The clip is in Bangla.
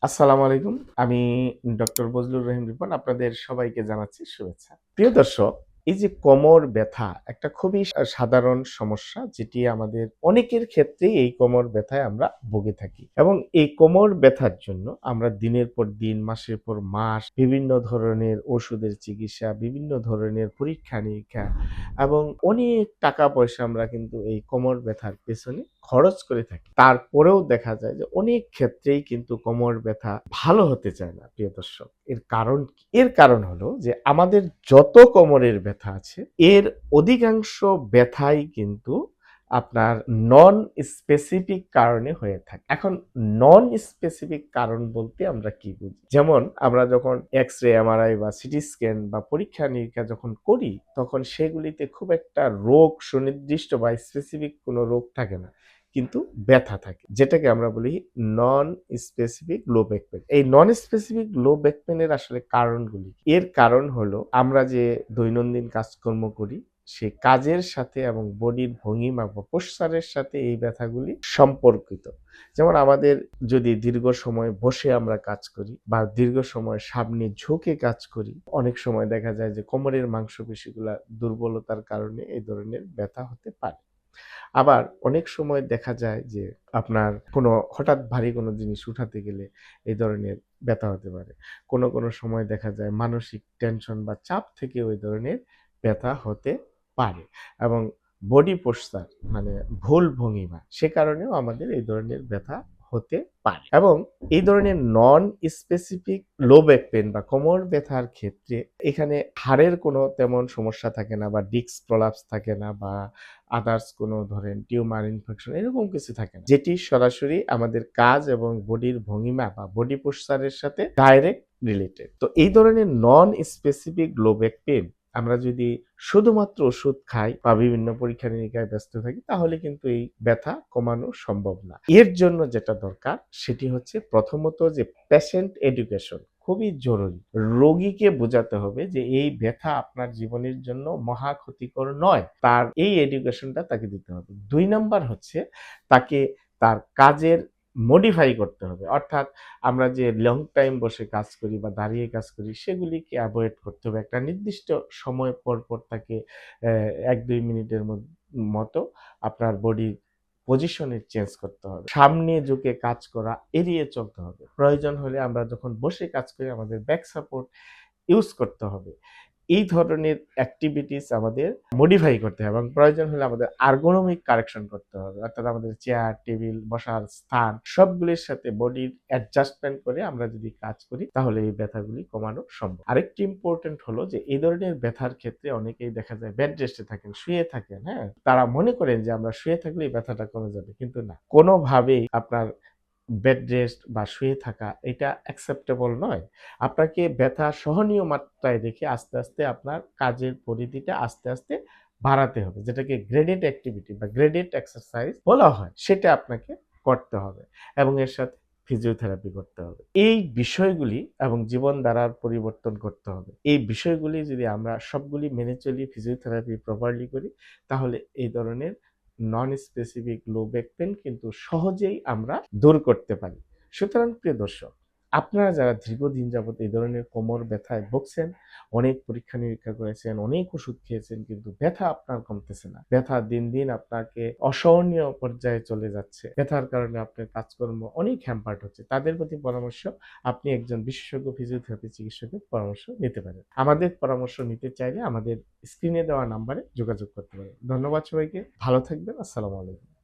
আসসালামু আলাইকুম। আমি ডক্টর বজলুর রহিম রিপন আপনাদের সবাইকে জানাচ্ছি শুভেচ্ছা। প্রিয় দর্শক, এই যে কোমর ব্যথা একটা খুবই সাধারণ সমস্যা যেটি আমাদের অনেকের ক্ষেত্রেই এই কোমর ব্যথায় আমরা ভুগে থাকি। এবং এই কোমর ব্যথার জন্য আমরা দিনের পর দিন, মাসের পর মাস বিভিন্ন ধরনের ওষুধের চিকিৎসা, বিভিন্ন ধরনের পরীক্ষা-নিরীক্ষা এবং অনেক টাকা পয়সা আমরা কিন্তু এই কোমর ব্যথার পেছনে খরচ করে থাকি। তারপরেও দেখা যায় যে অনেক ক্ষেত্রেই কিন্তু কোমর ব্যথা ভালো হতে চায় না প্রিয় দর্শক। এর কারণ কি? এর কারণ হলো যে আমাদের যত কোমরের ব্যথা আছে এর অধিকাংশ ব্যথাই কিন্তু আপনার নন স্পেসিফিক কারণে হয়ে থাকে। এখন নন স্পেসিফিক কারণ বলতে আমরা কি বুঝি? যেমন আমরা যখন এক্স-রে, এমআরআই বা সিটি স্ক্যান বা পরীক্ষা-নিরীক্ষা যখন করি তখন সেগুলিতে খুব একটা রোগ সুনির্দিষ্ট বা স্পেসিফিক কোনো রোগ থাকে না। কিন্তু ব্যথা থাকে। যেটাকে আমরা বলি non specific low back pain. এই non specific low back pain এর আসলে কারণগুলি কি? এর কারণ হলো আমরা যে দৈনন্দিন কাজকর্ম করি সেই কাজের সাথে এবং বডির ভঙ্গিমা বা পোশ্চারের সাথে এই ব্যথাগুলি সম্পর্কিত। যেমন আমাদের যদি দীর্ঘ সময় বসে আমরা কাজ করি বা দীর্ঘ সময় সামনে ঝুঁকে কাজ করি, অনেক সময় দেখা যায় যে কোমরের মাংসপেশিগুলা দুর্বলতার কারণে এই ধরনের ব্যথা হতে পারে। আবার অনেক সময় দেখা যায় যে আপনার কোনো হঠাৎ ভারী কোনো জিনিস উঠাতে গেলে এই ধরনের ব্যথা হতে পারে। কোনো সময় দেখা যায় মানসিক টেনশন বা চাপ থেকে ওই ধরনের ব্যথা হতে পারে এবং বডি পোশ্চার মানে ভুল ভঙ্গিমা সে কারণেও আমাদের এই ধরনের ব্যথা হতে পারে। এবং এই ধরনের নন স্পেসিফিক লো ব্যাক পেইন বা কোমর ব্যথার ক্ষেত্রে এখানে হাড়ের কোনো তেমন সমস্যা থাকে না বা ডিস্ক প্রলাপস থাকে না বা আদার্স কোনো ধরেন টিউমার ইনফেকশন এরকম কিছু থাকে না, যেটি সরাসরি আমাদের কাজ এবং বডির ভঙ্গিমা বা বডি পোশ্চারের সাথে ডাইরেক্ট রিলেটেড। তো এই ধরনের নন স্পেসিফিক লো ব্যাক পেইন আমরা যদি শুধুমাত্র ওষুধ খাই বা বিভিন্ন পরীক্ষা নিরীক্ষায় ব্যস্ত থাকি তাহলে কিন্তু এই ব্যথা কমানো সম্ভব না। এর জন্য যেটা দরকার সেটি হচ্ছে প্রথমত যে পেশেন্ট এডুকেশন খুবই জরুরি। রোগীকে বোঝাতে হবে যে এই ব্যথা আপনার জীবনের জন্য মহা ক্ষতিকর নয়। তার এই এডুকেশনটা তাকে দিতে হবে। ২ নাম্বার হচ্ছে তাকে তার কাজের মডিফাই করতে হবে। অর্থাৎ আমরা যে লং টাইম বসে কাজ করি বা দাঁড়িয়ে কাজ করি সেগুলিকে এভয়েড করতে হবে। একটা নির্দিষ্ট সময় পর তাকে ১-২ মিনিটের মতো আপনার বডির পজিশনে চেঞ্জ করতে হবে। সামনে ঝুঁকে কাজ করা এড়িয়ে চলতে হবে। প্রয়োজন হলে আমরা যখন বসে কাজ করি আমাদের ব্যাক সাপোর্ট ইউজ করতে হবে। এই ধরনের অ্যাক্টিভিটিস আমাদের মডিফাই করতে হবে এবং প্রয়োজন হলে আমাদের ergonomic কারেকশন করতে হবে। অর্থাৎ আমাদের চেয়ার, টেবিল, বসার স্থান সবগুলির সাথে বডির অ্যাডজাস্টমেন্ট করে আমরা যদি কাজ করি তাহলে এই ব্যথাগুলি কমানো সম্ভব। আরেকটি ইম্পোর্টেন্ট হলো যে এই ধরনের ব্যথার ক্ষেত্রে অনেকেই দেখা যায় বেড রেস্টে থাকেন, শুয়ে থাকেন, হ্যাঁ? তারা মনে করেন যে আমরা শুয়ে থাকলেই ব্যথাটা কমে যাবে। কিন্তু না। কোনোভাবেই আপনার বেড রেস্ট বা শুয়ে থাকা এটা অ্যাকসেপ্টেবল নয়। আপনাকে ব্যথা সহনীয় মাত্রায় রেখে আস্তে আপনার কাজের পরিধিটা আস্তে বাড়াতে হবে। যেটাকে গ্রেডেড অ্যাক্টিভিটি বা গ্রেডেড এক্সারসাইজ বলা হয়। সেটা আপনাকে করতে হবে এবং এর সাথে ফিজিওথেরাপি করতে হবে। এই বিষয়গুলি এবং জীবনধারার পরিবর্তন করতে হবে। এই বিষয়গুলি যদি আমরা সবগুলি মেনে চলি, ফিজিওথেরাপি প্রপারলি করি তাহলে এই ধরনের নন স্পেসিফিক লো ব্যাক পেইন কিন্তু সহজেই আমরা দূর করতে পারি। সুতরাং প্রিয় দর্শক, আপনারা যারা দীর্ঘদিন যাবত এই ধরনের কোমর ব্যথায় ভুগছেন, অনেক পরীক্ষা-নিরীক্ষা করেছেন, অনেক ওষুধ খেয়েছেন কিন্তু ব্যথা আপনার কমতেছে না। ব্যথা দিন আপনাকে অসহনীয় পর্যায়ে চলে যাচ্ছে। ব্যথার কারণে আপনার কাজকর্ম অনেক হ্যাম্পার্ড হচ্ছে। তাদের প্রতি পরামর্শ আপনি একজন বিশেষজ্ঞ ফিজিওথেরাপি চিকিৎসকের পরামর্শ নিতে পারেন। আমাদের পরামর্শ নিতে চাইলে আমাদের স্ক্রিনে দেওয়া নাম্বারে যোগাযোগ করতে পারেন। ধন্যবাদ সবাইকে। ভালো থাকবেন। আসসালামু আলাইকুম।